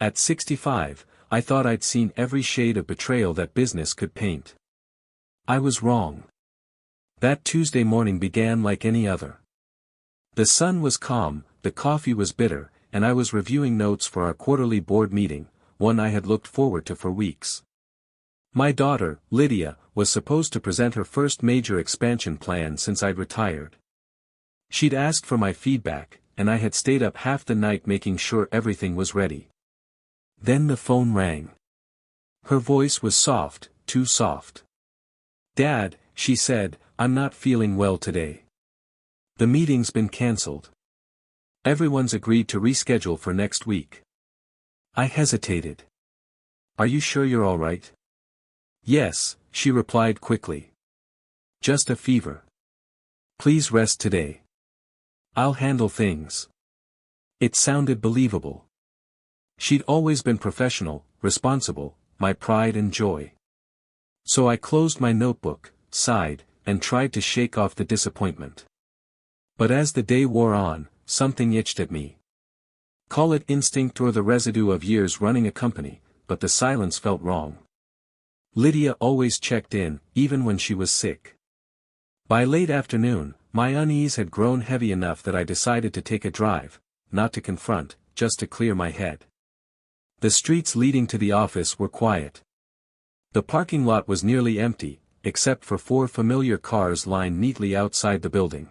At 65, I thought I'd seen every shade of betrayal that business could paint. I was wrong. That Tuesday morning began like any other. The sun was calm, the coffee was bitter, and I was reviewing notes for our quarterly board meeting, one I had looked forward to for weeks. My daughter, Lydia, was supposed to present her first major expansion plan since I'd retired. She'd asked for my feedback, and I had stayed up half the night making sure everything was ready. Then the phone rang. Her voice was soft, too soft. "Dad," she said, "I'm not feeling well today. The meeting's been cancelled. Everyone's agreed to reschedule for next week." I hesitated. "Are you sure you're all right?" "Yes," she replied quickly. "Just a fever. Please rest today. I'll handle things." It sounded believable. She'd always been professional, responsible, my pride and joy. So I closed my notebook, sighed, and tried to shake off the disappointment. But as the day wore on, something itched at me. Call it instinct or the residue of years running a company, but the silence felt wrong. Lydia always checked in, even when she was sick. By late afternoon, my unease had grown heavy enough that I decided to take a drive, not to confront, just to clear my head. The streets leading to the office were quiet. The parking lot was nearly empty, except for 4 familiar cars lined neatly outside the building.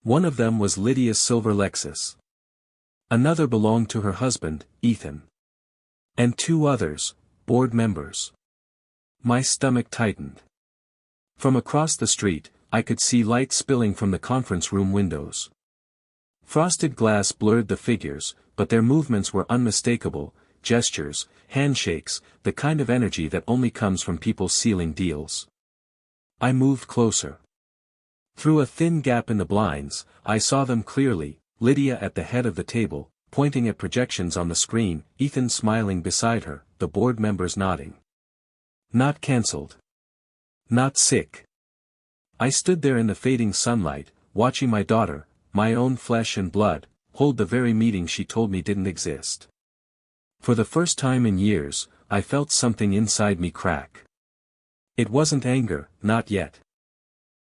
One of them was Lydia's silver Lexus. Another belonged to her husband, Ethan. And 2 others, board members. My stomach tightened. From across the street, I could see light spilling from the conference room windows. Frosted glass blurred the figures, but their movements were unmistakable, gestures, handshakes, the kind of energy that only comes from people sealing deals. I moved closer. Through a thin gap in the blinds, I saw them clearly, Lydia at the head of the table, pointing at projections on the screen, Ethan smiling beside her, the board members nodding. Not cancelled. Not sick. I stood there in the fading sunlight, watching my daughter, my own flesh and blood, hold the very meeting she told me didn't exist. For the first time in years, I felt something inside me crack. It wasn't anger, not yet.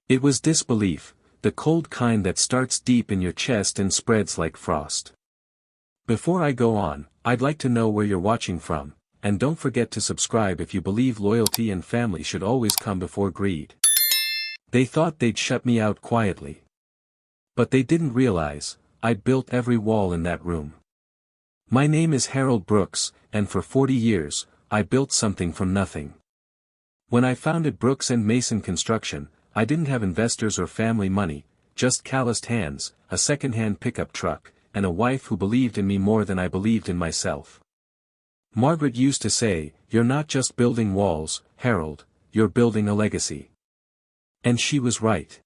It was disbelief, the cold kind that starts deep in your chest and spreads like frost. Before I go on, I'd like to know where you're watching from, and don't forget to subscribe if you believe loyalty and family should always come before greed. They thought they'd shut me out quietly. But they didn't realize, I'd built every wall in that room. My name is Harold Brooks, and for 40 years, I built something from nothing. When I founded Brooks and Mason Construction, I didn't have investors or family money, just calloused hands, a second-hand pickup truck, and a wife who believed in me more than I believed in myself. Margaret used to say, "You're not just building walls, Harold, you're building a legacy." And she was right.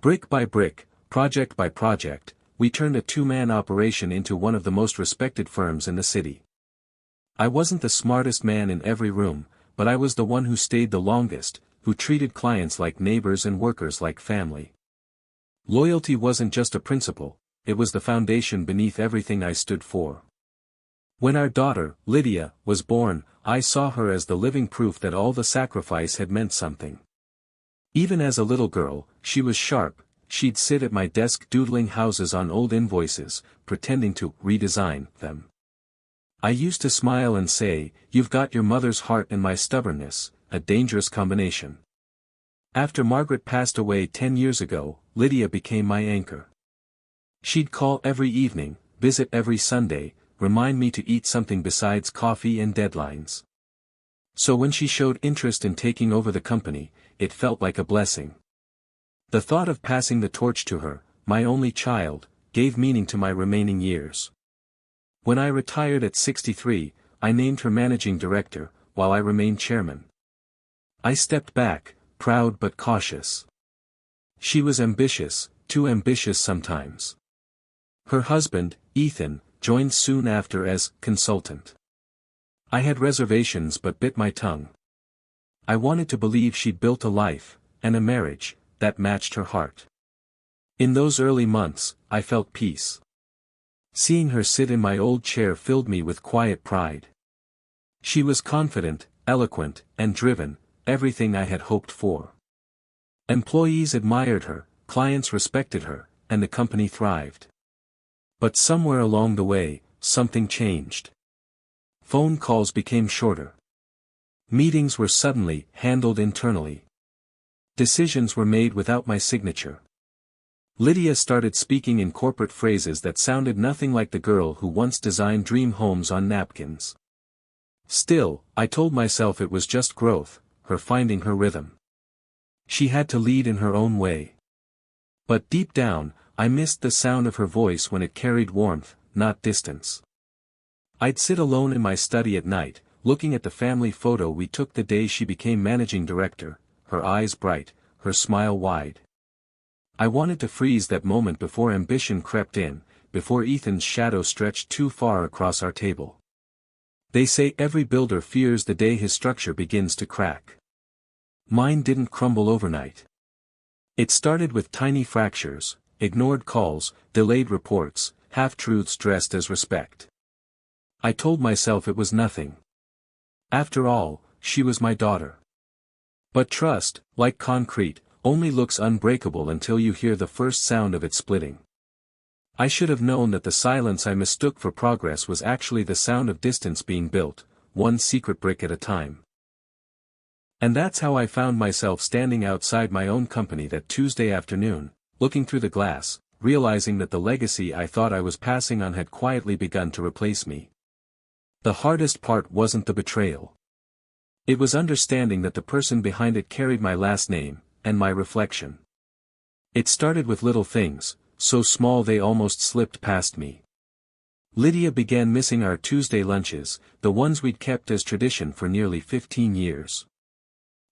Brick by brick, project by project, we turned a 2-man operation into one of the most respected firms in the city. I wasn't the smartest man in every room, but I was the one who stayed the longest, who treated clients like neighbors and workers like family. Loyalty wasn't just a principle, it was the foundation beneath everything I stood for. When our daughter, Lydia, was born, I saw her as the living proof that all the sacrifice had meant something. Even as a little girl, she was sharp. She'd sit at my desk doodling houses on old invoices, pretending to redesign them. I used to smile and say, "You've got your mother's heart and my stubbornness, a dangerous combination." After Margaret passed away 10 years ago, Lydia became my anchor. She'd call every evening, visit every Sunday, remind me to eat something besides coffee and deadlines. So when she showed interest in taking over the company, it felt like a blessing. The thought of passing the torch to her, my only child, gave meaning to my remaining years. When I retired at 63, I named her managing director, while I remained chairman. I stepped back, proud but cautious. She was ambitious, too ambitious sometimes. Her husband, Ethan, joined soon after as consultant. I had reservations but bit my tongue. I wanted to believe she'd built a life, and a marriage, that matched her heart. In those early months, I felt peace. Seeing her sit in my old chair filled me with quiet pride. She was confident, eloquent, and driven, everything I had hoped for. Employees admired her, clients respected her, and the company thrived. But somewhere along the way, something changed. Phone calls became shorter. Meetings were suddenly handled internally. Decisions were made without my signature. Lydia started speaking in corporate phrases that sounded nothing like the girl who once designed dream homes on napkins. Still, I told myself it was just growth, her finding her rhythm. She had to lead in her own way. But deep down, I missed the sound of her voice when it carried warmth, not distance. I'd sit alone in my study at night, looking at the family photo we took the day she became managing director, her eyes bright, her smile wide. I wanted to freeze that moment before ambition crept in, before Ethan's shadow stretched too far across our table. They say every builder fears the day his structure begins to crack. Mine didn't crumble overnight. It started with tiny fractures, ignored calls, delayed reports, half-truths dressed as respect. I told myself it was nothing. After all, she was my daughter. But trust, like concrete, only looks unbreakable until you hear the first sound of it splitting. I should have known that the silence I mistook for progress was actually the sound of distance being built, one secret brick at a time. And that's how I found myself standing outside my own company that Tuesday afternoon, looking through the glass, realizing that the legacy I thought I was passing on had quietly begun to replace me. The hardest part wasn't the betrayal. It was understanding that the person behind it carried my last name, and my reflection. It started with little things, so small they almost slipped past me. Lydia began missing our Tuesday lunches, the ones we'd kept as tradition for nearly 15 years.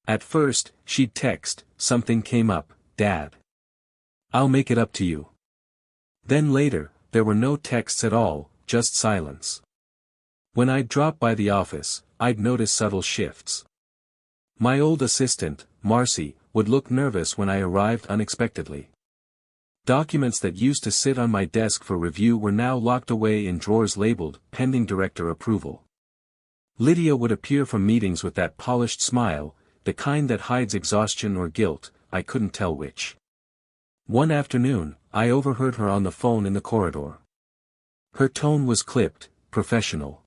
At first, she'd text, something came up, Dad. I'll make it up to you. Then later, there were no texts at all, just silence. When I'd drop by the office, I'd notice subtle shifts. My old assistant, Marcy, would look nervous when I arrived unexpectedly. Documents that used to sit on my desk for review were now locked away in drawers labeled, pending director approval. Lydia would appear from meetings with that polished smile, the kind that hides exhaustion or guilt, I couldn't tell which. One afternoon, I overheard her on the phone in the corridor. Her tone was clipped, professional.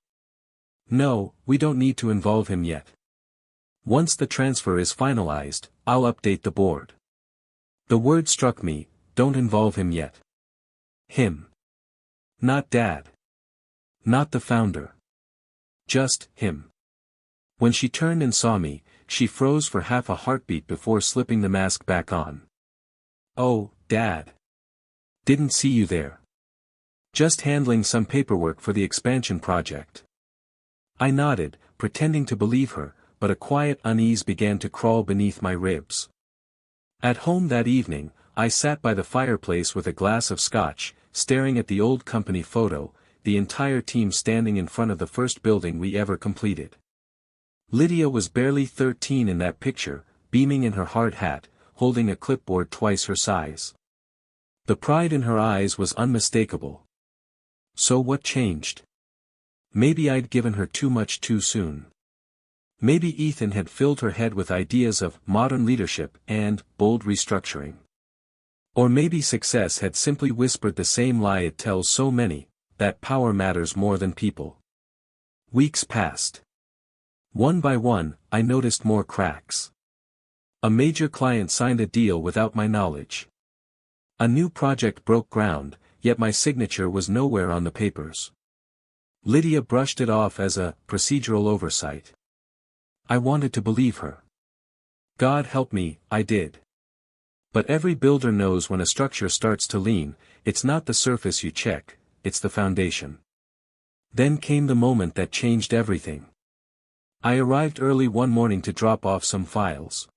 No, we don't need to involve him yet. Once the transfer is finalized, I'll update the board. The word struck me, don't involve him yet. Him. Not Dad. Not the founder. Just him. When she turned and saw me, she froze for half a heartbeat before slipping the mask back on. Oh, Dad. Didn't see you there. Just handling some paperwork for the expansion project. I nodded, pretending to believe her, but a quiet unease began to crawl beneath my ribs. At home that evening, I sat by the fireplace with a glass of scotch, staring at the old company photo, the entire team standing in front of the first building we ever completed. Lydia was barely 13 in that picture, beaming in her hard hat, holding a clipboard twice her size. The pride in her eyes was unmistakable. So what changed? Maybe I'd given her too much too soon. Maybe Ethan had filled her head with ideas of modern leadership and bold restructuring. Or maybe success had simply whispered the same lie it tells so many, that power matters more than people. Weeks passed. One by one, I noticed more cracks. A major client signed a deal without my knowledge. A new project broke ground, yet my signature was nowhere on the papers. Lydia brushed it off as a procedural oversight. I wanted to believe her. God help me, I did. But every builder knows when a structure starts to lean, it's not the surface you check, it's the foundation. Then came the moment that changed everything. I arrived early one morning to drop off some files.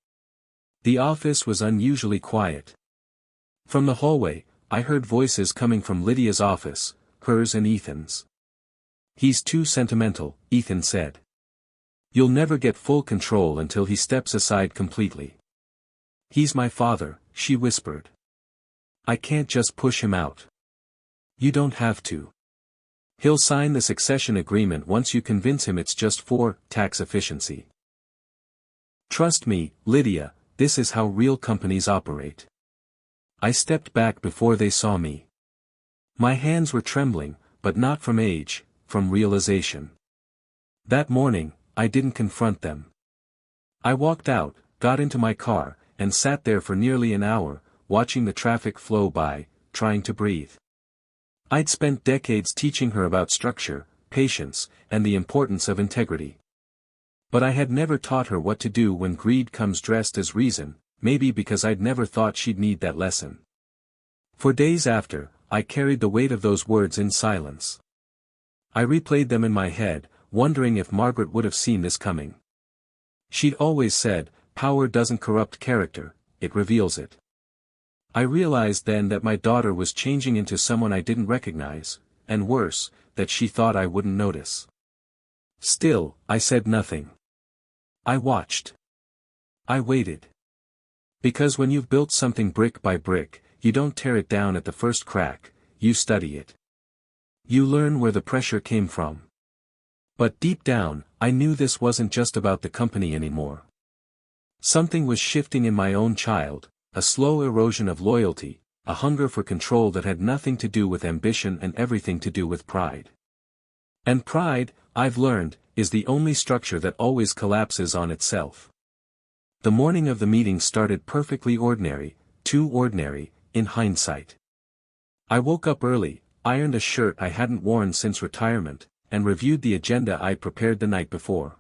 The office was unusually quiet. From the hallway, I heard voices coming from Lydia's office, hers and Ethan's. He's too sentimental, Ethan said. You'll never get full control until he steps aside completely. He's my father, she whispered. I can't just push him out. You don't have to. He'll sign the succession agreement once you convince him it's just for tax efficiency. Trust me, Lydia, this is how real companies operate. I stepped back before they saw me. My hands were trembling, but not from age, from realization. That morning, I didn't confront them. I walked out, got into my car, and sat there for nearly an hour, watching the traffic flow by, trying to breathe. I'd spent decades teaching her about structure, patience, and the importance of integrity. But I had never taught her what to do when greed comes dressed as reason, maybe because I'd never thought she'd need that lesson. For days after, I carried the weight of those words in silence. I replayed them in my head, wondering if Margaret would have seen this coming. She'd always said, power doesn't corrupt character, it reveals it. I realized then that my daughter was changing into someone I didn't recognize, and worse, that she thought I wouldn't notice. Still, I said nothing. I watched. I waited. Because when you've built something brick by brick, you don't tear it down at the first crack, you study it. You learn where the pressure came from. But deep down, I knew this wasn't just about the company anymore. Something was shifting in my own child, a slow erosion of loyalty, a hunger for control that had nothing to do with ambition and everything to do with pride. And pride, I've learned, is the only structure that always collapses on itself. The morning of the meeting started perfectly ordinary, too ordinary, in hindsight. I woke up early, ironed a shirt I hadn't worn since retirement, and reviewed the agenda I'd prepared the night before.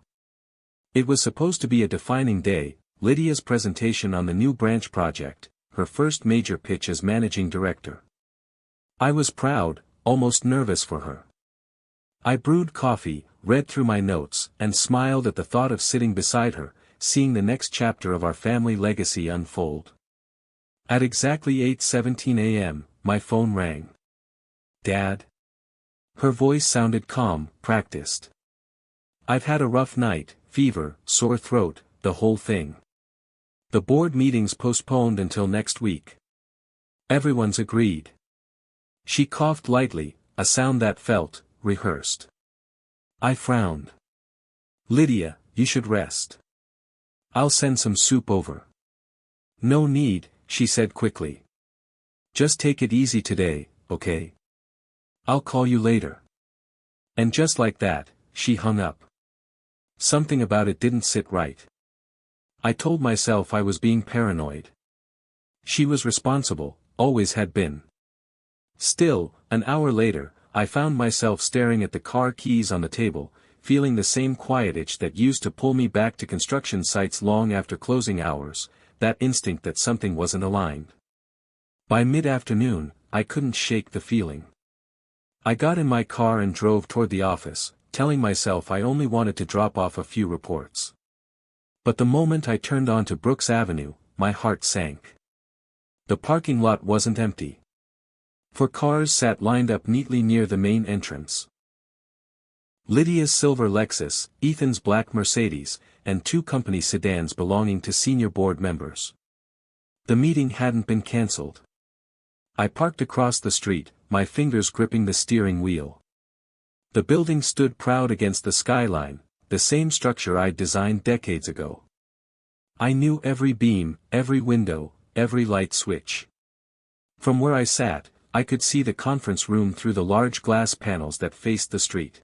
It was supposed to be a defining day, Lydia's presentation on the new branch project, her first major pitch as managing director. I was proud, almost nervous for her. I brewed coffee, read through my notes, and smiled at the thought of sitting beside her, seeing the next chapter of our family legacy unfold. At exactly 8:17 a.m., my phone rang. Dad? Her voice sounded calm, practiced. I've had a rough night, fever, sore throat, the whole thing. The board meeting's postponed until next week. Everyone's agreed. She coughed lightly, a sound that felt rehearsed. I frowned. Lydia, you should rest. I'll send some soup over. No need, she said quickly. Just take it easy today, okay? I'll call you later. And just like that, she hung up. Something about it didn't sit right. I told myself I was being paranoid. She was responsible, always had been. Still, an hour later, I found myself staring at the car keys on the table, feeling the same quiet itch that used to pull me back to construction sites long after closing hours, that instinct that something wasn't aligned. By mid-afternoon, I couldn't shake the feeling. I got in my car and drove toward the office, telling myself I only wanted to drop off a few reports. But the moment I turned onto Brooks Avenue, my heart sank. The parking lot wasn't empty. 4 cars sat lined up neatly near the main entrance. Lydia's silver Lexus, Ethan's black Mercedes, and 2 company sedans belonging to senior board members. The meeting hadn't been cancelled. I parked across the street, my fingers gripping the steering wheel. The building stood proud against the skyline, the same structure I'd designed decades ago. I knew every beam, every window, every light switch. From where I sat, I could see the conference room through the large glass panels that faced the street.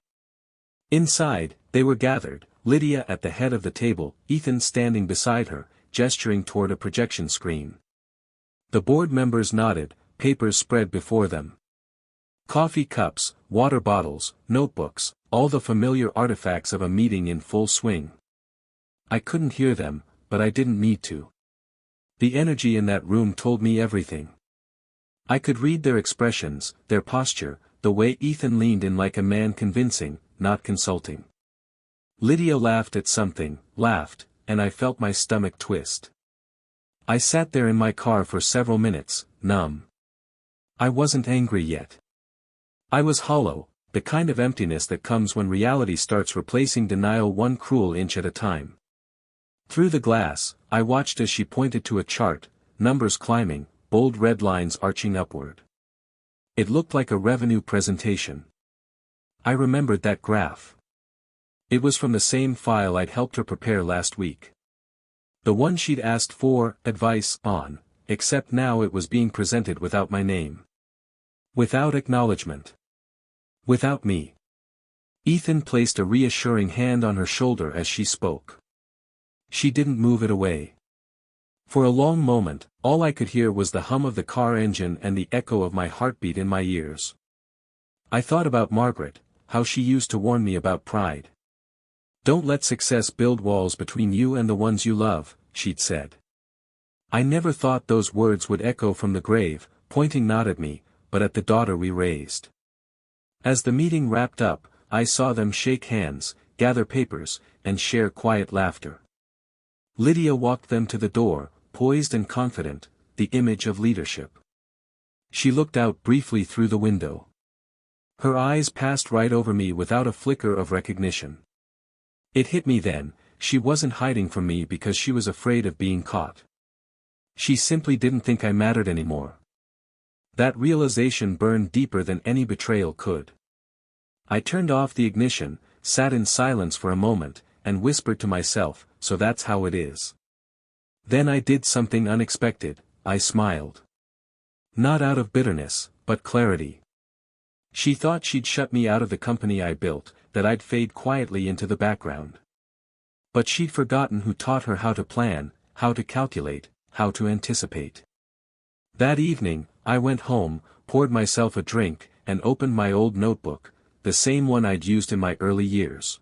Inside, they were gathered, Lydia at the head of the table, Ethan standing beside her, gesturing toward a projection screen. The board members nodded, papers spread before them. Coffee cups, water bottles, notebooks, all the familiar artifacts of a meeting in full swing. I couldn't hear them, but I didn't need to. The energy in that room told me everything. I could read their expressions, their posture, the way Ethan leaned in like a man convincing, not consulting. Lydia laughed at something, laughed, and I felt my stomach twist. I sat there in my car for several minutes, numb. I wasn't angry yet. I was hollow, the kind of emptiness that comes when reality starts replacing denial 1 cruel inch at a time. Through the glass, I watched as she pointed to a chart, numbers climbing, bold red lines arching upward. It looked like a revenue presentation. I remembered that graph. It was from the same file I'd helped her prepare last week. The one she'd asked for advice on, except now it was being presented without my name. Without acknowledgement. Without me. Ethan placed a reassuring hand on her shoulder as she spoke. She didn't move it away. For a long moment, all I could hear was the hum of the car engine and the echo of my heartbeat in my ears. I thought about Margaret, how she used to warn me about pride. Don't let success build walls between you and the ones you love, she'd said. I never thought those words would echo from the grave, pointing not at me, but at the daughter we raised. As the meeting wrapped up, I saw them shake hands, gather papers, and share quiet laughter. Lydia walked them to the door, poised and confident, the image of leadership. She looked out briefly through the window. Her eyes passed right over me without a flicker of recognition. It hit me then, she wasn't hiding from me because she was afraid of being caught. She simply didn't think I mattered anymore. That realization burned deeper than any betrayal could. I turned off the ignition, sat in silence for a moment, and whispered to myself, so that's how it is. Then I did something unexpected, I smiled. Not out of bitterness, but clarity. She thought she'd shut me out of the company I built, that I'd fade quietly into the background. But she'd forgotten who taught her how to plan, how to calculate, how to anticipate. That evening, I went home, poured myself a drink, and opened my old notebook, the same one I'd used in my early years.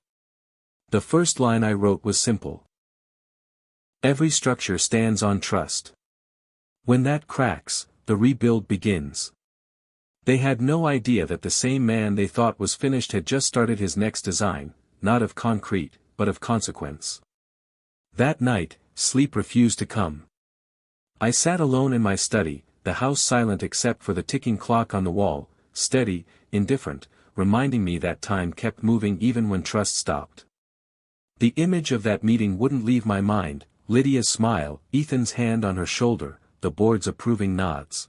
The first line I wrote was simple. Every structure stands on trust. When that cracks, the rebuild begins. They had no idea that the same man they thought was finished had just started his next design, not of concrete, but of consequence. That night, sleep refused to come. I sat alone in my study, the house silent except for the ticking clock on the wall, steady, indifferent, reminding me that time kept moving even when trust stopped. The image of that meeting wouldn't leave my mind, Lydia's smile, Ethan's hand on her shoulder, the board's approving nods.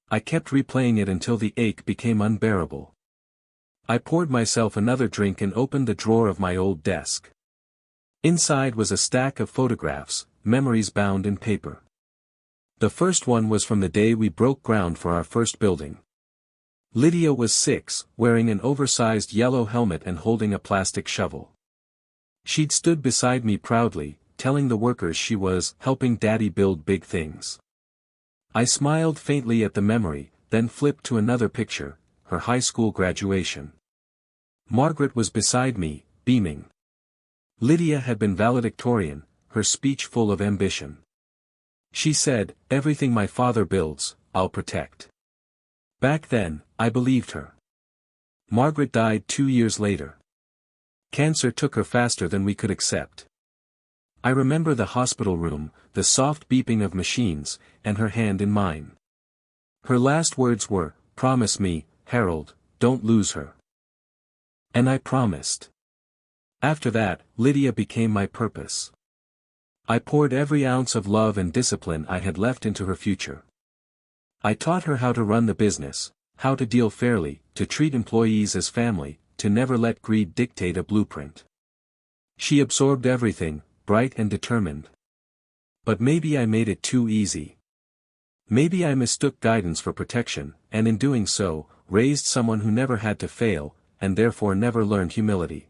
I kept replaying it until the ache became unbearable. I poured myself another drink and opened the drawer of my old desk. Inside was a stack of photographs, memories bound in paper. The first one was from the day we broke ground for our first building. Lydia was 6, wearing an oversized yellow helmet and holding a plastic shovel. She'd stood beside me proudly, telling the workers she was helping Daddy build big things. I smiled faintly at the memory, then flipped to another picture, her high school graduation. Margaret was beside me, beaming. Lydia had been valedictorian, her speech full of ambition. She said, "Everything my father builds, I'll protect." Back then, I believed her. Margaret died 2 years later. Cancer took her faster than we could accept. I remember the hospital room, the soft beeping of machines, and her hand in mine. Her last words were, "Promise me, Harold, don't lose her." And I promised. After that, Lydia became my purpose. I poured every ounce of love and discipline I had left into her future. I taught her how to run the business, how to deal fairly, to treat employees as family, to never let greed dictate a blueprint. She absorbed everything, bright and determined. But maybe I made it too easy. Maybe I mistook guidance for protection, and in doing so, raised someone who never had to fail, and therefore never learned humility.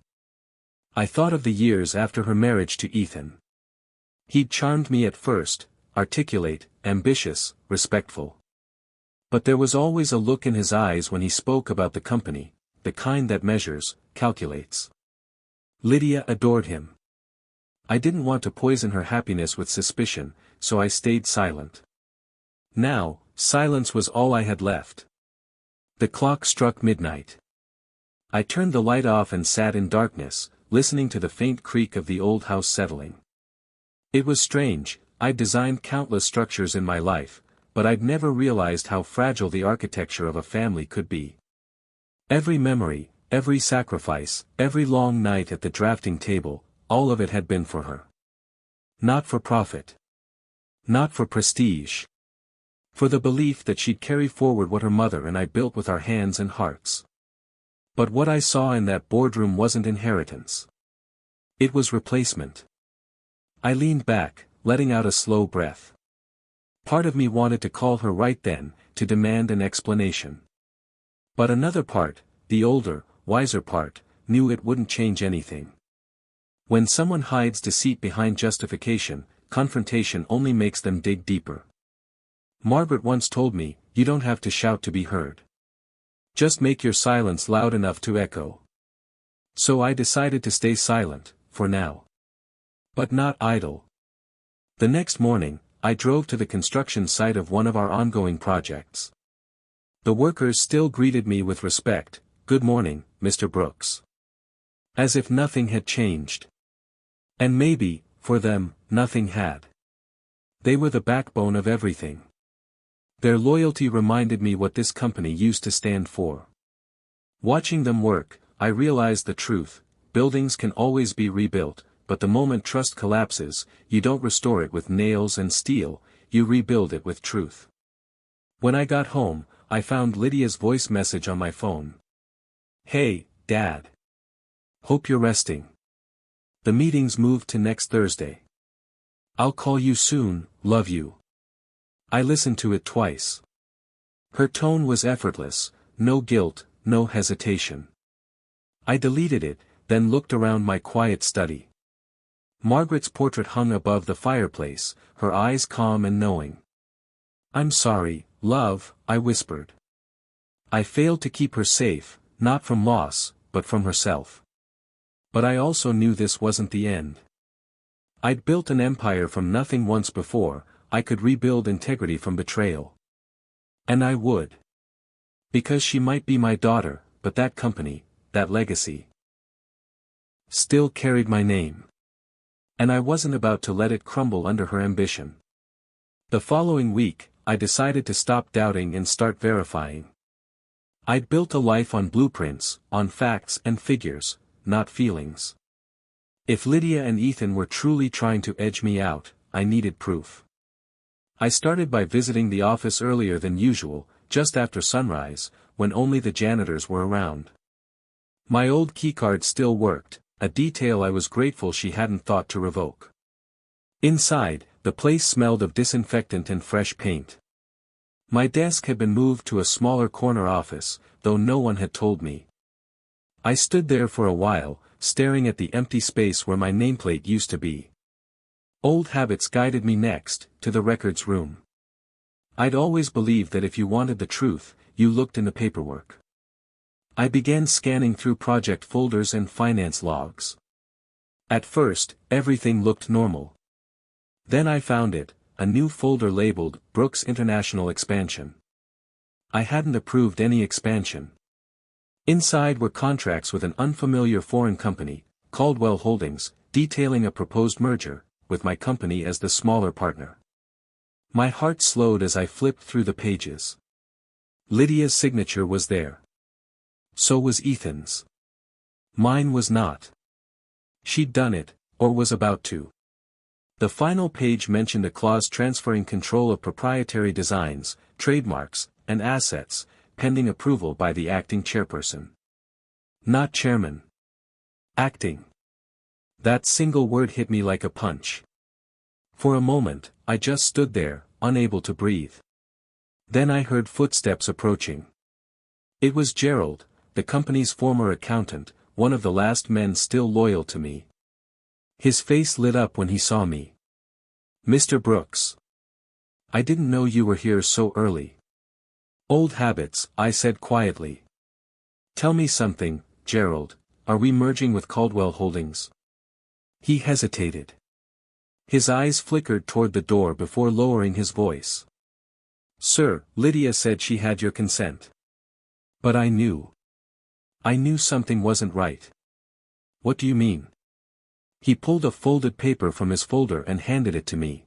I thought of the years after her marriage to Ethan. He'd charmed me at first, articulate, ambitious, respectful. But there was always a look in his eyes when he spoke about the company, the kind that measures, calculates. Lydia adored him. I didn't want to poison her happiness with suspicion, so I stayed silent. Now, silence was all I had left. The clock struck midnight. I turned the light off and sat in darkness, listening to the faint creak of the old house settling. It was strange, I'd designed countless structures in my life, but I'd never realized how fragile the architecture of a family could be. Every memory, every sacrifice, every long night at the drafting table, all of it had been for her. Not for profit. Not for prestige. For the belief that she'd carry forward what her mother and I built with our hands and hearts. But what I saw in that boardroom wasn't inheritance. It was replacement. I leaned back, letting out a slow breath. Part of me wanted to call her right then, to demand an explanation. But another part, the older, wiser part, knew it wouldn't change anything. When someone hides deceit behind justification, confrontation only makes them dig deeper. Margaret once told me, "You don't have to shout to be heard. Just make your silence loud enough to echo." So I decided to stay silent, for now. But not idle. The next morning, I drove to the construction site of one of our ongoing projects. The workers still greeted me with respect, "Good morning, Mr. Brooks." As if nothing had changed. And maybe, for them, nothing had. They were the backbone of everything. Their loyalty reminded me what this company used to stand for. Watching them work, I realized the truth: buildings can always be rebuilt, but the moment trust collapses, you don't restore it with nails and steel, you rebuild it with truth. When I got home, I found Lydia's voice message on my phone. "Hey, Dad. Hope you're resting. The meeting's moved to next Thursday. I'll call you soon, love you." I listened to it twice. Her tone was effortless, no guilt, no hesitation. I deleted it, then looked around my quiet study. Margaret's portrait hung above the fireplace, her eyes calm and knowing. "I'm sorry, love," I whispered. I failed to keep her safe, not from loss, but from herself. But I also knew this wasn't the end. I'd built an empire from nothing once before, I could rebuild integrity from betrayal. And I would. Because she might be my daughter, but that company, that legacy, still carried my name. And I wasn't about to let it crumble under her ambition. The following week, I decided to stop doubting and start verifying. I'd built a life on blueprints, on facts and figures, not feelings. If Lydia and Ethan were truly trying to edge me out, I needed proof. I started by visiting the office earlier than usual, just after sunrise, when only the janitors were around. My old keycard still worked, a detail I was grateful she hadn't thought to revoke. Inside, the place smelled of disinfectant and fresh paint. My desk had been moved to a smaller corner office, though no one had told me. I stood there for a while, staring at the empty space where my nameplate used to be. Old habits guided me next, to the records room. I'd always believed that if you wanted the truth, you looked in the paperwork. I began scanning through project folders and finance logs. At first, everything looked normal. Then I found it, a new folder labeled, Brooks International Expansion. I hadn't approved any expansion. Inside were contracts with an unfamiliar foreign company, Caldwell Holdings, detailing a proposed merger, with my company as the smaller partner. My heart slowed as I flipped through the pages. Lydia's signature was there. So was Ethan's. Mine was not. She'd done it, or was about to. The final page mentioned a clause transferring control of proprietary designs, trademarks, and assets, pending approval by the acting chairperson. Not chairman. Acting. That single word hit me like a punch. For a moment, I just stood there, unable to breathe. Then I heard footsteps approaching. It was Gerald, the company's former accountant, one of the last men still loyal to me. His face lit up when he saw me. "Mr. Brooks. I didn't know you were here so early." "Old habits," I said quietly. "Tell me something, Gerald, are we merging with Caldwell Holdings?" He hesitated. His eyes flickered toward the door before lowering his voice. "Sir, Lydia said she had your consent." But I knew. I knew something wasn't right. "What do you mean?" He pulled a folded paper from his folder and handed it to me.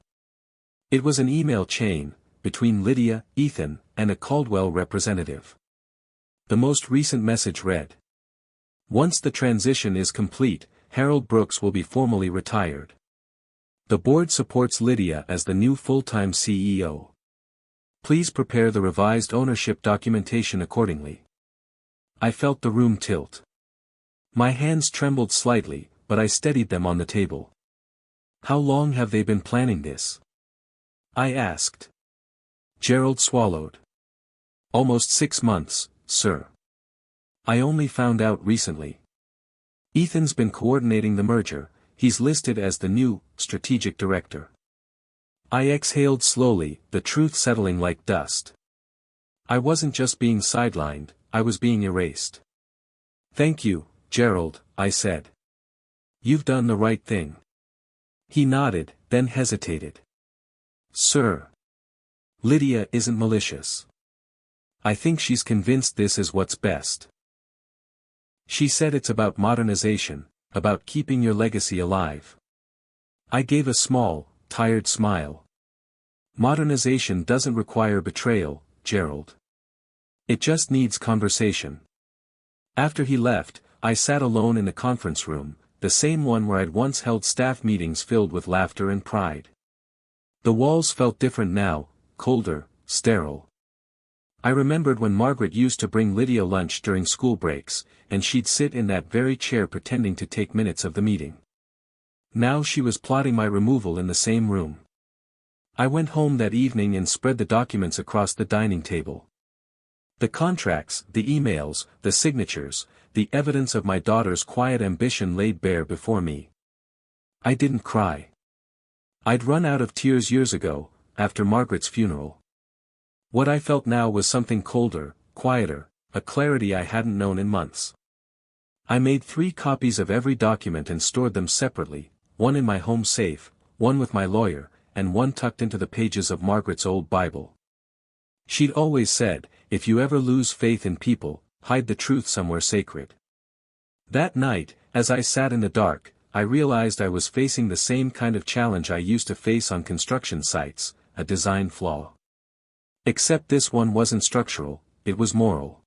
It was an email chain, between Lydia, Ethan, and a Caldwell representative. The most recent message read: "Once the transition is complete, Harold Brooks will be formally retired. The board supports Lydia as the new full-time CEO. Please prepare the revised ownership documentation accordingly." I felt the room tilt. My hands trembled slightly, but I steadied them on the table. How long have they been planning this? I asked. Gerald swallowed. Almost 6 months, sir. I only found out recently. Ethan's been coordinating the merger, he's listed as the new, strategic director. I exhaled slowly, the truth settling like dust. I wasn't just being sidelined, I was being erased. Thank you, Gerald, I said. You've done the right thing. He nodded, then hesitated. Sir. Lydia isn't malicious. I think she's convinced this is what's best. She said it's about modernization, about keeping your legacy alive. I gave a small, tired smile. Modernization doesn't require betrayal, Gerald. It just needs conversation. After he left, I sat alone in the conference room, the same one where I'd once held staff meetings filled with laughter and pride. The walls felt different now, colder, sterile. I remembered when Margaret used to bring Lydia lunch during school breaks, and she'd sit in that very chair pretending to take minutes of the meeting. Now she was plotting my removal in the same room. I went home that evening and spread the documents across the dining table. The contracts, the emails, the signatures, the evidence of my daughter's quiet ambition laid bare before me. I didn't cry. I'd run out of tears years ago, after Margaret's funeral. What I felt now was something colder, quieter, a clarity I hadn't known in months. I made 3 copies of every document and stored them separately, one in my home safe, one with my lawyer, and one tucked into the pages of Margaret's old Bible. She'd always said, if you ever lose faith in people, hide the truth somewhere sacred. That night, as I sat in the dark, I realized I was facing the same kind of challenge I used to face on construction sites, a design flaw. Except this one wasn't structural, it was moral.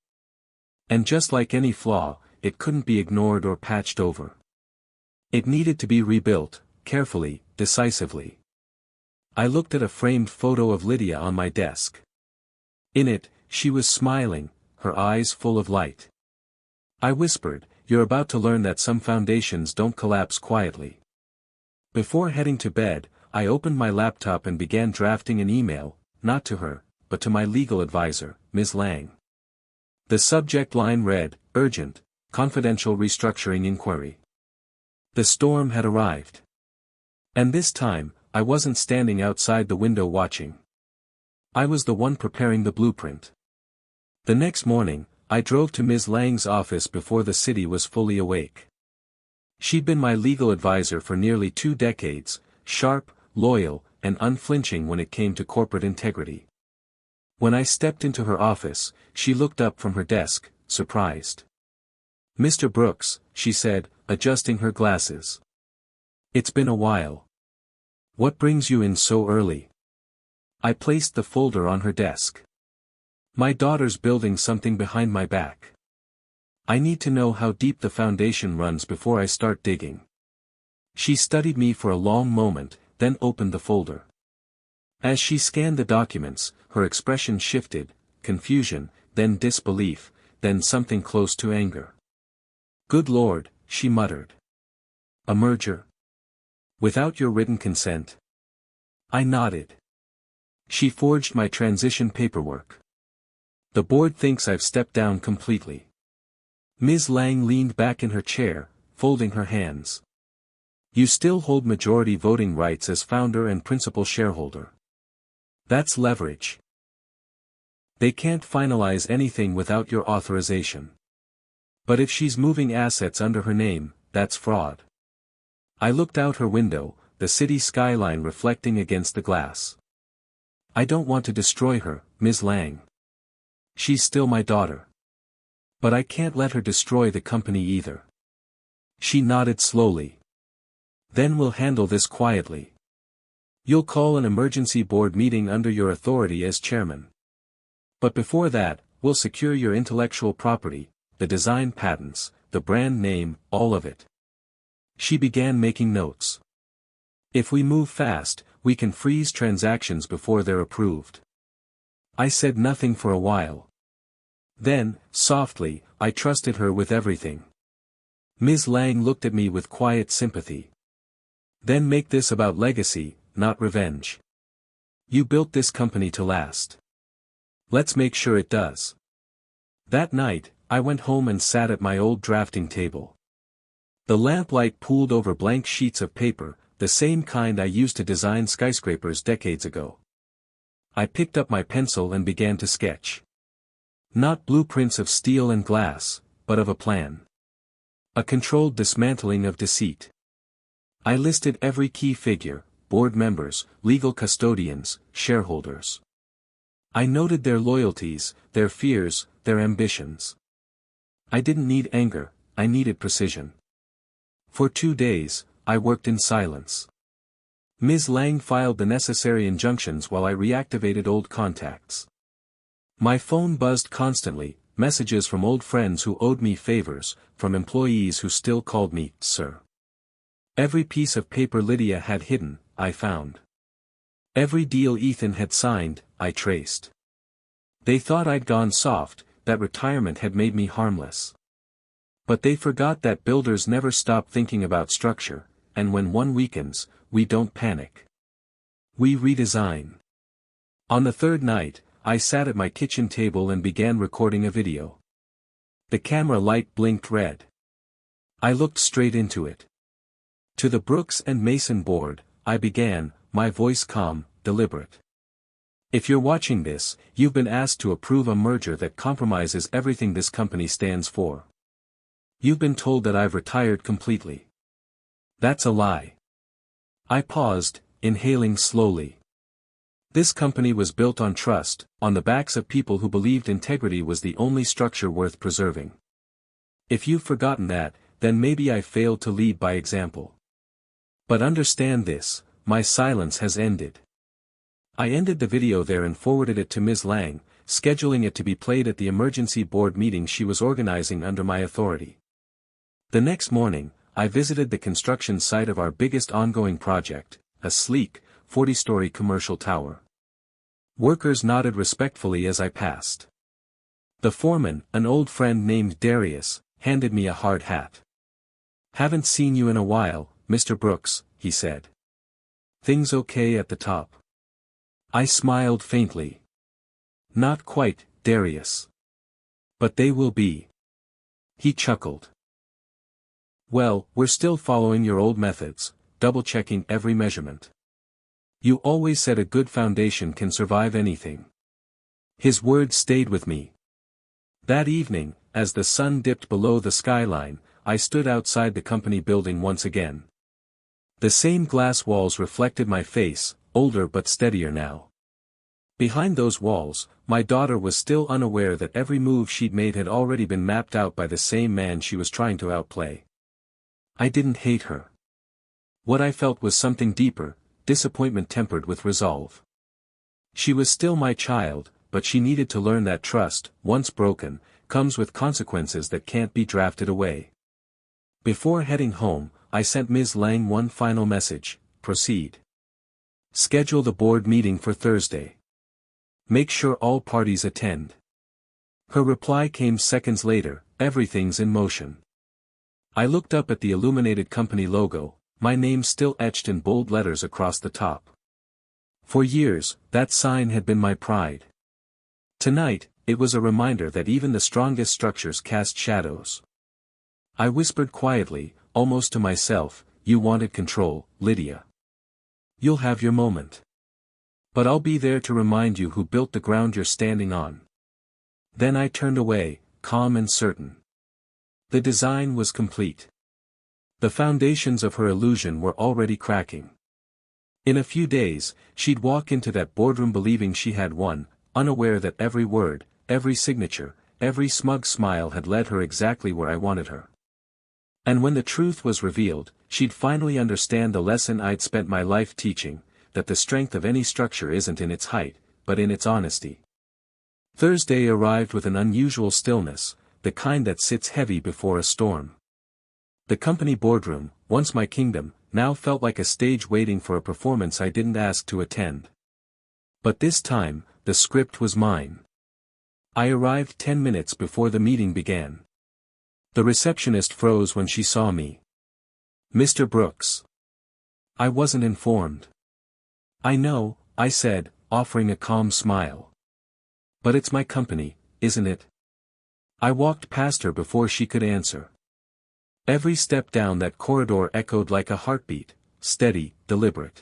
And just like any flaw, it couldn't be ignored or patched over. It needed to be rebuilt, carefully, decisively. I looked at a framed photo of Lydia on my desk. In it, she was smiling, her eyes full of light. I whispered, "You're about to learn that some foundations don't collapse quietly." Before heading to bed, I opened my laptop and began drafting an email, not to her, but to my legal advisor, Ms. Lang. The subject line read, "Urgent, confidential restructuring inquiry." The storm had arrived. And this time, I wasn't standing outside the window watching. I was the one preparing the blueprint. The next morning, I drove to Ms. Lang's office before the city was fully awake. She'd been my legal advisor for nearly 2 decades, sharp, loyal, and unflinching when it came to corporate integrity. When I stepped into her office, she looked up from her desk, surprised. "Mr. Brooks," she said, adjusting her glasses. "It's been a while. What brings you in so early?" I placed the folder on her desk. "My daughter's building something behind my back. I need to know how deep the foundation runs before I start digging." She studied me for a long moment, then opened the folder. As she scanned the documents, her expression shifted, confusion, then disbelief, then something close to anger. "Good Lord," she muttered. "A merger? Without your written consent?" I nodded. She forged my transition paperwork. "The board thinks I've stepped down completely." Ms. Lang leaned back in her chair, folding her hands. "You still hold majority voting rights as founder and principal shareholder. That's leverage. They can't finalize anything without your authorization. But if she's moving assets under her name, that's fraud." I looked out her window, the city skyline reflecting against the glass. "I don't want to destroy her, Ms. Lang. She's still my daughter. But I can't let her destroy the company either." She nodded slowly. "Then we'll handle this quietly. You'll call an emergency board meeting under your authority as chairman. But before that, we'll secure your intellectual property, the design patents, the brand name, all of it." She began making notes. "If we move fast, we can freeze transactions before they're approved." I said nothing for a while. Then, softly, I trusted her with everything. Ms. Lang looked at me with quiet sympathy. Then make this about legacy, not revenge. You built this company to last. Let's make sure it does. That night, I went home and sat at my old drafting table. The lamplight pooled over blank sheets of paper, the same kind I used to design skyscrapers decades ago. I picked up my pencil and began to sketch. Not blueprints of steel and glass, but of a plan. A controlled dismantling of deceit. I listed every key figure, board members, legal custodians, shareholders. I noted their loyalties, their fears, their ambitions. I didn't need anger, I needed precision. For 2 days, I worked in silence. Ms. Lang filed the necessary injunctions while I reactivated old contacts. My phone buzzed constantly, messages from old friends who owed me favors, from employees who still called me, sir. Every piece of paper Lydia had hidden, I found. Every deal Ethan had signed, I traced. They thought I'd gone soft, that retirement had made me harmless. But they forgot that builders never stop thinking about structure, and when one weakens, we don't panic. We redesign. On the third night, I sat at my kitchen table and began recording a video. The camera light blinked red. I looked straight into it. To the Brooks and Mason board, I began, my voice calm, deliberate. If you're watching this, you've been asked to approve a merger that compromises everything this company stands for. You've been told that I've retired completely. That's a lie. I paused, inhaling slowly. This company was built on trust, on the backs of people who believed integrity was the only structure worth preserving. If you've forgotten that, then maybe I failed to lead by example. But understand this, my silence has ended. I ended the video there and forwarded it to Ms. Lang, scheduling it to be played at the emergency board meeting she was organizing under my authority. The next morning, I visited the construction site of our biggest ongoing project, a sleek, 40-story commercial tower. Workers nodded respectfully as I passed. The foreman, an old friend named Darius, handed me a hard hat. "Haven't seen you in a while, Mr. Brooks," he said. "Things okay at the top?" I smiled faintly. "Not quite, Darius. But they will be." He chuckled. "Well, we're still following your old methods, double-checking every measurement. You always said a good foundation can survive anything." His words stayed with me. That evening, as the sun dipped below the skyline, I stood outside the company building once again. The same glass walls reflected my face, older but steadier now. Behind those walls, my daughter was still unaware that every move she'd made had already been mapped out by the same man she was trying to outplay. I didn't hate her. What I felt was something deeper, disappointment tempered with resolve. She was still my child, but she needed to learn that trust, once broken, comes with consequences that can't be drafted away. Before heading home, I sent Ms. Lang one final message: proceed. Schedule the board meeting for Thursday. Make sure all parties attend. Her reply came seconds later: everything's in motion. I looked up at the illuminated company logo, my name still etched in bold letters across the top. For years, that sign had been my pride. Tonight, it was a reminder that even the strongest structures cast shadows. I whispered quietly, almost to myself, "You wanted control, Lydia. You'll have your moment. But I'll be there to remind you who built the ground you're standing on." Then I turned away, calm and certain. The design was complete. The foundations of her illusion were already cracking. In a few days, she'd walk into that boardroom believing she had won, unaware that every word, every signature, every smug smile had led her exactly where I wanted her. And when the truth was revealed, she'd finally understand the lesson I'd spent my life teaching, that the strength of any structure isn't in its height, but in its honesty. Thursday arrived with an unusual stillness, the kind that sits heavy before a storm. The company boardroom, once my kingdom, now felt like a stage waiting for a performance I didn't ask to attend. But this time, the script was mine. I arrived 10 minutes before the meeting began. The receptionist froze when she saw me. Mr. Brooks. I wasn't informed. I know, I said, offering a calm smile. But it's my company, isn't it? I walked past her before she could answer. Every step down that corridor echoed like a heartbeat, steady, deliberate.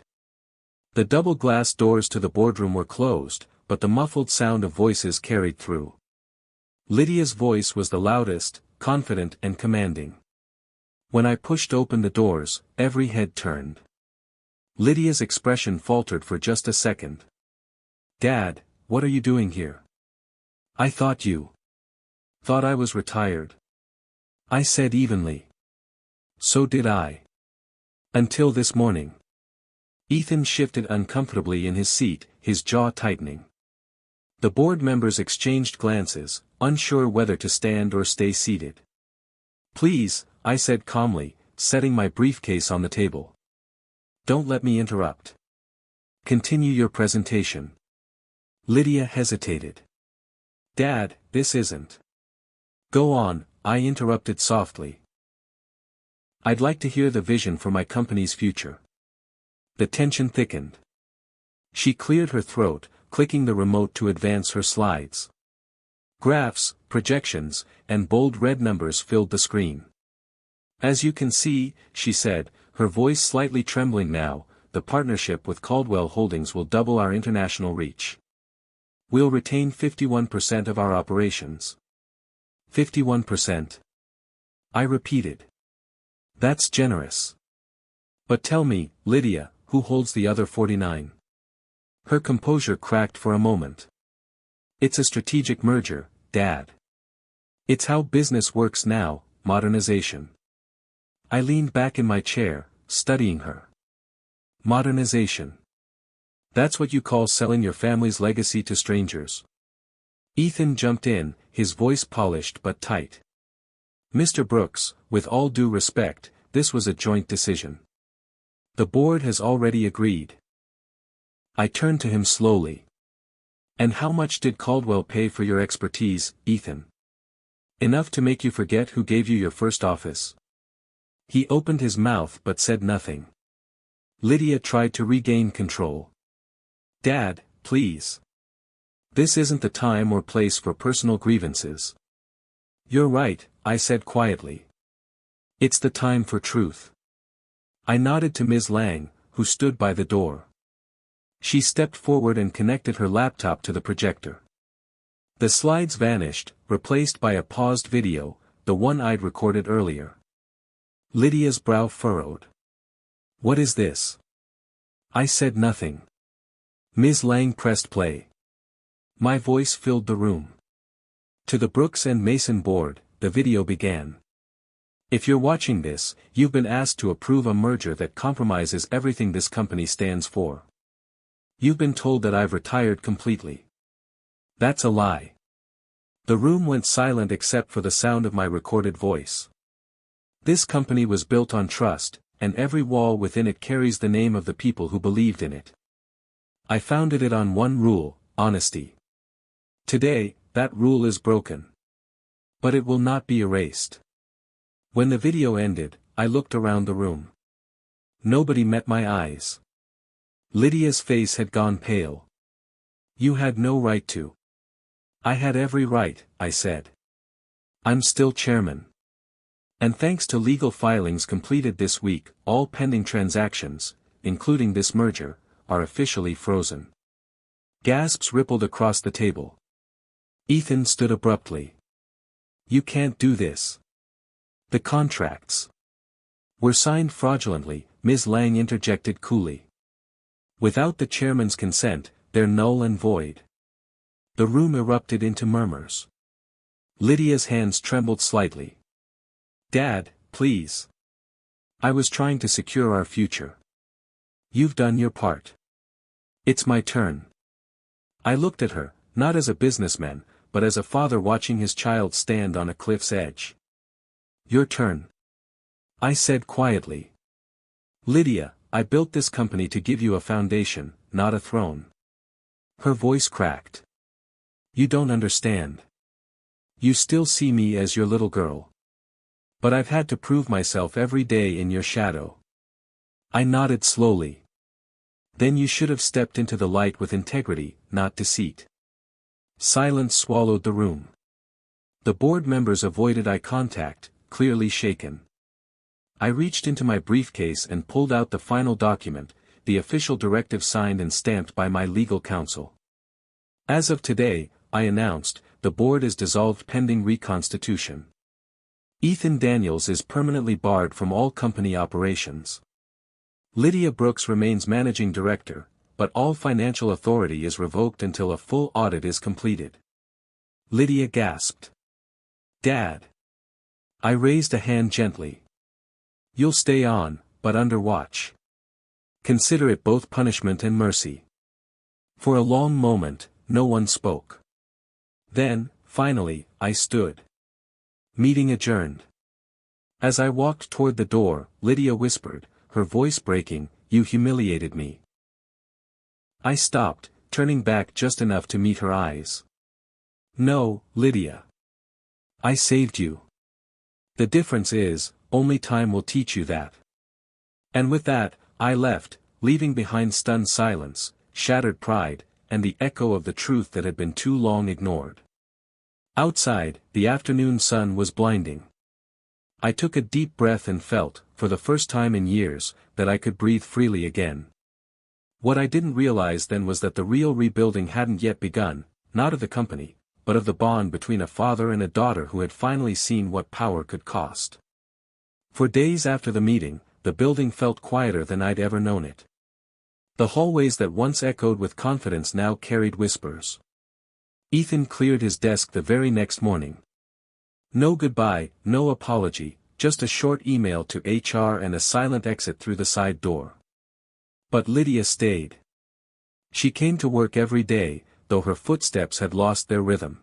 The double glass doors to the boardroom were closed, but the muffled sound of voices carried through. Lydia's voice was the loudest, confident and commanding. When I pushed open the doors, every head turned. Lydia's expression faltered for just a second. "Dad, what are you doing here? I thought you thought I was retired." I said evenly. "So did I. Until this morning." Ethan shifted uncomfortably in his seat, his jaw tightening. The board members exchanged glances, unsure whether to stand or stay seated. "Please," I said calmly, setting my briefcase on the table. "Don't let me interrupt. Continue your presentation." Lydia hesitated. "Dad, this isn't." "Go on," I interrupted softly. "I'd like to hear the vision for my company's future." The tension thickened. She cleared her throat, clicking the remote to advance her slides. Graphs, projections, and bold red numbers filled the screen. "As you can see," she said, her voice slightly trembling now, "the partnership with Caldwell Holdings will double our international reach. We'll retain 51% of our operations." 51%. I repeated. "That's generous. But tell me, Lydia, who holds the other 49? Her composure cracked for a moment. "It's a strategic merger, Dad. It's how business works now, modernization." I leaned back in my chair, studying her. Modernization. That's what you call selling your family's legacy to strangers? Ethan jumped in, his voice polished but tight. "Mr. Brooks, with all due respect, this was a joint decision. The board has already agreed." I turned to him slowly. "And how much did Caldwell pay for your expertise, Ethan? Enough to make you forget who gave you your first office?" He opened his mouth but said nothing. Lydia tried to regain control. "Dad, please. This isn't the time or place for personal grievances." "You're right," I said quietly. "It's the time for truth." I nodded to Ms. Lang, who stood by the door. She stepped forward and connected her laptop to the projector. The slides vanished, replaced by a paused video, the one I'd recorded earlier. Lydia's brow furrowed. "What is this?" I said nothing. Ms. Lang pressed play. My voice filled the room. "To the Brooks and Mason board," the video began. "If you're watching this, you've been asked to approve a merger that compromises everything this company stands for. You've been told that I've retired completely. That's a lie." The room went silent except for the sound of my recorded voice. This company was built on trust, and every wall within it carries the name of the people who believed in it. I founded it on one rule, honesty. Today, that rule is broken. But it will not be erased. When the video ended, I looked around the room. Nobody met my eyes. Lydia's face had gone pale. "You had no right to." "I had every right," I said. "I'm still chairman. And thanks to legal filings completed this week, all pending transactions, including this merger, are officially frozen." Gasps rippled across the table. Ethan stood abruptly. "You can't do this. The contracts were signed fraudulently," Ms. Lang interjected coolly. "Without the chairman's consent, they're null and void." The room erupted into murmurs. Lydia's hands trembled slightly. "Dad, please. I was trying to secure our future. You've done your part. It's my turn." I looked at her, not as a businessman, but as a father watching his child stand on a cliff's edge. "Your turn," I said quietly. "Lydia, I built this company to give you a foundation, not a throne." Her voice cracked. You don't understand. You still see me as your little girl. But I've had to prove myself every day in your shadow. I nodded slowly. Then you should have stepped into the light with integrity, not deceit. Silence swallowed the room. The board members avoided eye contact, clearly shaken. I reached into my briefcase and pulled out the final document, the official directive signed and stamped by my legal counsel. As of today, I announced, the board is dissolved pending reconstitution. Ethan Daniels is permanently barred from all company operations. Lydia Brooks remains managing director, but all financial authority is revoked until a full audit is completed. Lydia gasped. Dad. I raised a hand gently. You'll stay on, but under watch. Consider it both punishment and mercy. For a long moment, no one spoke. Then, finally, I stood. Meeting adjourned. As I walked toward the door, Lydia whispered, her voice breaking, "You humiliated me." I stopped, turning back just enough to meet her eyes. No, Lydia. I saved you. The difference is, only time will teach you that. And with that, I left, leaving behind stunned silence, shattered pride, and the echo of the truth that had been too long ignored. Outside, the afternoon sun was blinding. I took a deep breath and felt, for the first time in years, that I could breathe freely again. What I didn't realize then was that the real rebuilding hadn't yet begun, not of the company, but of the bond between a father and a daughter who had finally seen what power could cost. For days after the meeting, the building felt quieter than I'd ever known it. The hallways that once echoed with confidence now carried whispers. Ethan cleared his desk the very next morning. No goodbye, no apology, just a short email to HR and a silent exit through the side door. But Lydia stayed. She came to work every day, though her footsteps had lost their rhythm.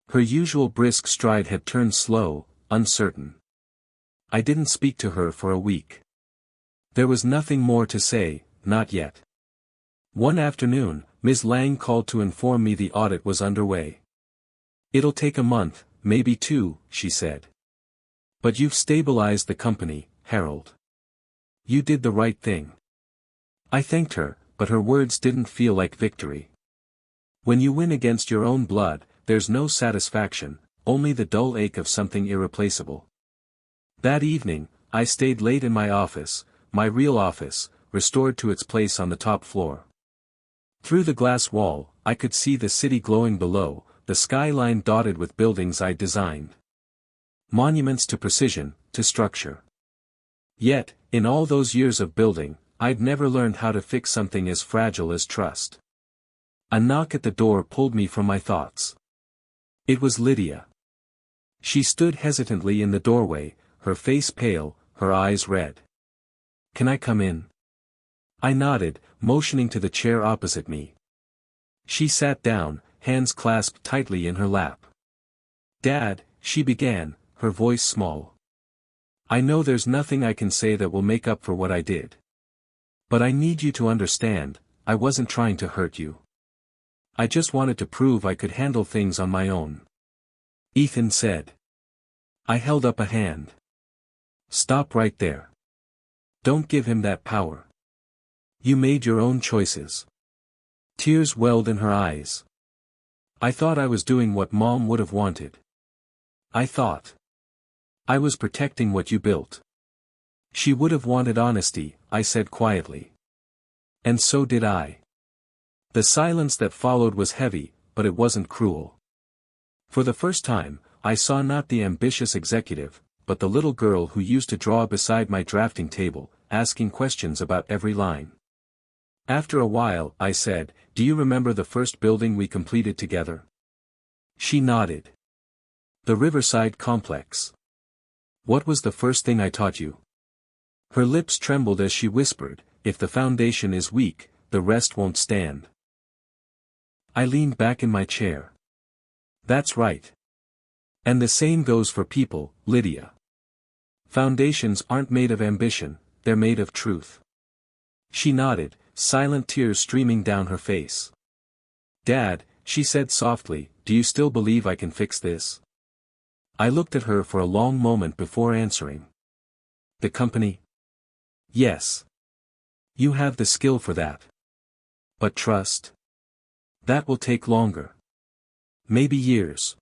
Her usual brisk stride had turned slow, uncertain. I didn't speak to her for a week. There was nothing more to say, not yet. One afternoon, Ms. Lang called to inform me the audit was underway. It'll take a month, maybe two, she said. But you've stabilized the company, Harold. You did the right thing. I thanked her, but her words didn't feel like victory. When you win against your own blood, there's no satisfaction, only the dull ache of something irreplaceable. That evening, I stayed late in my office, my real office, restored to its place on the top floor. Through the glass wall, I could see the city glowing below, the skyline dotted with buildings I'd designed. Monuments to precision, to structure. Yet, in all those years of building, I'd never learned how to fix something as fragile as trust. A knock at the door pulled me from my thoughts. It was Lydia. She stood hesitantly in the doorway, her face pale, her eyes red. Can I come in? I nodded, motioning to the chair opposite me. She sat down, hands clasped tightly in her lap. Dad, she began, her voice small. I know there's nothing I can say that will make up for what I did. But I need you to understand, I wasn't trying to hurt you. I just wanted to prove I could handle things on my own. Ethan said. I held up a hand. Stop right there. Don't give him that power. You made your own choices. Tears welled in her eyes. I thought I was doing what Mom would have wanted. I thought I was protecting what you built. She would have wanted honesty, I said quietly. And so did I. The silence that followed was heavy, but it wasn't cruel. For the first time, I saw not the ambitious executive, but the little girl who used to draw beside my drafting table, asking questions about every line. After a while, I said, do you remember the first building we completed together? She nodded. The Riverside Complex. What was the first thing I taught you? Her lips trembled as she whispered, if the foundation is weak, the rest won't stand. I leaned back in my chair. That's right. And the same goes for people, Lydia. Foundations aren't made of ambition, they're made of truth. She nodded, silent tears streaming down her face. Dad, she said softly, "Do you still believe I can fix this?" I looked at her for a long moment before answering. "The company? Yes. You have the skill for that. But trust? That will take longer. Maybe years.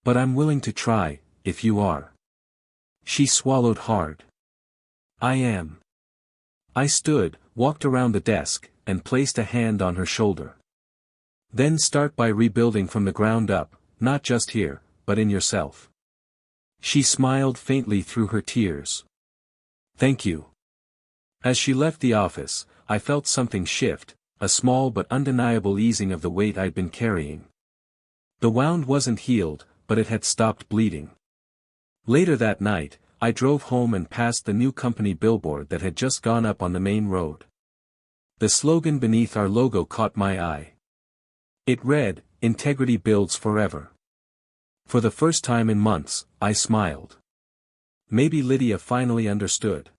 But I'm willing to try, if you are." She swallowed hard. "I am." I stood, walked around the desk, and placed a hand on her shoulder. "Then start by rebuilding from the ground up, not just here, but in yourself." She smiled faintly through her tears. "Thank you." As she left the office, I felt something shift, a small but undeniable easing of the weight I'd been carrying. The wound wasn't healed, but it had stopped bleeding. Later that night, I drove home and passed the new company billboard that had just gone up on the main road. The slogan beneath our logo caught my eye. It read, "Integrity builds forever." For the first time in months, I smiled. Maybe Lydia finally understood.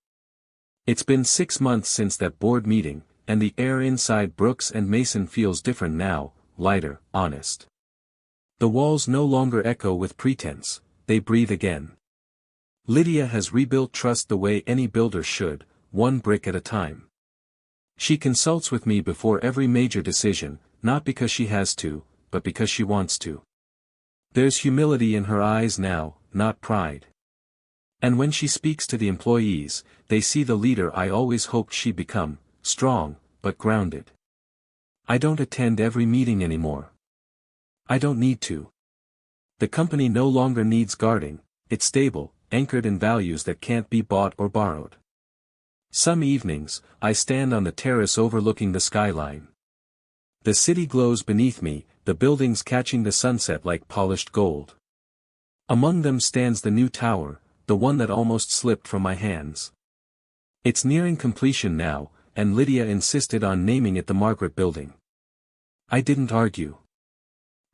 It's been 6 months since that board meeting, and the air inside Brooks and Mason feels different now, lighter, honest. The walls no longer echo with pretense, they breathe again. Lydia has rebuilt trust the way any builder should, one brick at a time. She consults with me before every major decision, not because she has to, but because she wants to. There's humility in her eyes now, not pride. And when she speaks to the employees, they see the leader I always hoped she'd become, strong, but grounded. I don't attend every meeting anymore. I don't need to. The company no longer needs guarding, it's stable, anchored in values that can't be bought or borrowed. Some evenings, I stand on the terrace overlooking the skyline. The city glows beneath me, the buildings catching the sunset like polished gold. Among them stands the new tower, the one that almost slipped from my hands. It's nearing completion now, and Lydia insisted on naming it the Margaret Building. I didn't argue.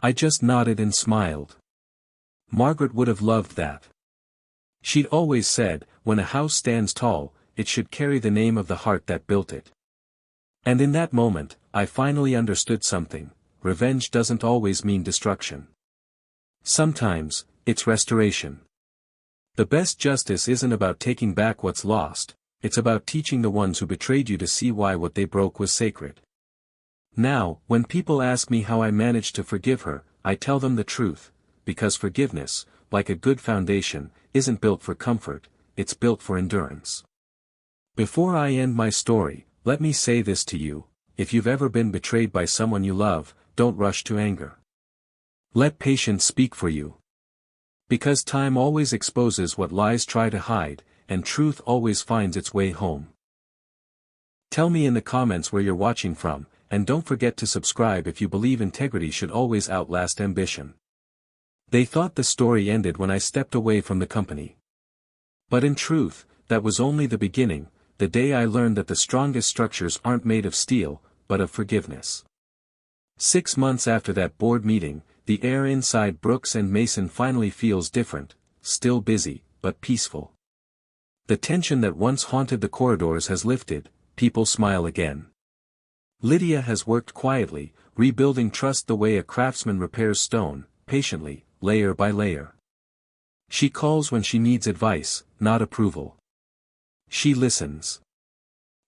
I just nodded and smiled. Margaret would have loved that. She'd always said, when a house stands tall, it should carry the name of the heart that built it. And in that moment, I finally understood something: revenge doesn't always mean destruction. Sometimes, it's restoration. The best justice isn't about taking back what's lost, it's about teaching the ones who betrayed you to see why what they broke was sacred. Now, when people ask me how I managed to forgive her, I tell them the truth, because forgiveness, like a good foundation, isn't built for comfort, it's built for endurance. Before I end my story, let me say this to you: if you've ever been betrayed by someone you love, don't rush to anger. Let patience speak for you. Because time always exposes what lies try to hide, and truth always finds its way home. Tell me in the comments where you're watching from, and don't forget to subscribe if you believe integrity should always outlast ambition. They thought the story ended when I stepped away from the company. But in truth, that was only the beginning, the day I learned that the strongest structures aren't made of steel, but of forgiveness. 6 months after that board meeting, the air inside Brooks and Mason finally feels different, still busy, but peaceful. The tension that once haunted the corridors has lifted, people smile again. Lydia has worked quietly, rebuilding trust the way a craftsman repairs stone, patiently, layer by layer. She calls when she needs advice, not approval. She listens.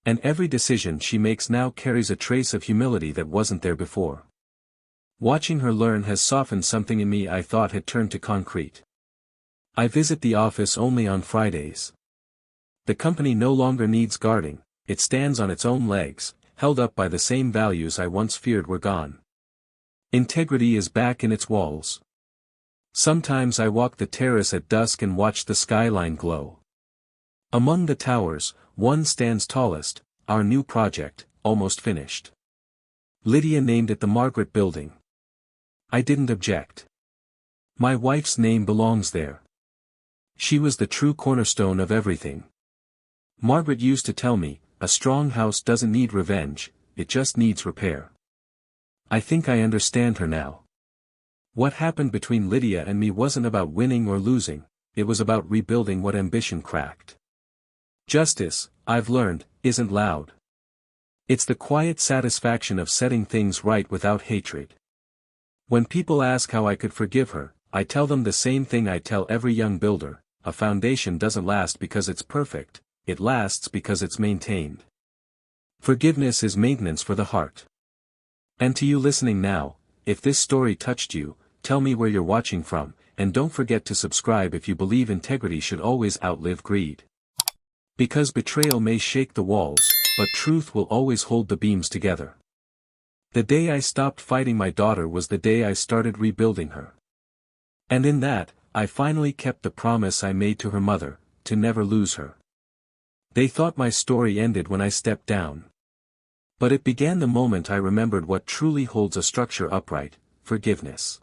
And every decision she makes now carries a trace of humility that wasn't there before. Watching her learn has softened something in me I thought had turned to concrete. I visit the office only on Fridays. The company no longer needs guarding, it stands on its own legs, held up by the same values I once feared were gone. Integrity is back in its walls. Sometimes I walk the terrace at dusk and watch the skyline glow. Among the towers, one stands tallest, our new project, almost finished. Lydia named it the Margaret Building. I didn't object. My wife's name belongs there. She was the true cornerstone of everything. Margaret used to tell me, a strong house doesn't need revenge, it just needs repair. I think I understand her now. What happened between Lydia and me wasn't about winning or losing, it was about rebuilding what ambition cracked. Justice, I've learned, isn't loud. It's the quiet satisfaction of setting things right without hatred. When people ask how I could forgive her, I tell them the same thing I tell every young builder: a foundation doesn't last because it's perfect, it lasts because it's maintained. Forgiveness is maintenance for the heart. And to you listening now, if this story touched you, tell me where you're watching from, and don't forget to subscribe if you believe integrity should always outlive greed. Because betrayal may shake the walls, but truth will always hold the beams together. The day I stopped fighting my daughter was the day I started rebuilding her. And in that, I finally kept the promise I made to her mother, to never lose her. They thought my story ended when I stepped down. But it began the moment I remembered what truly holds a structure upright: forgiveness.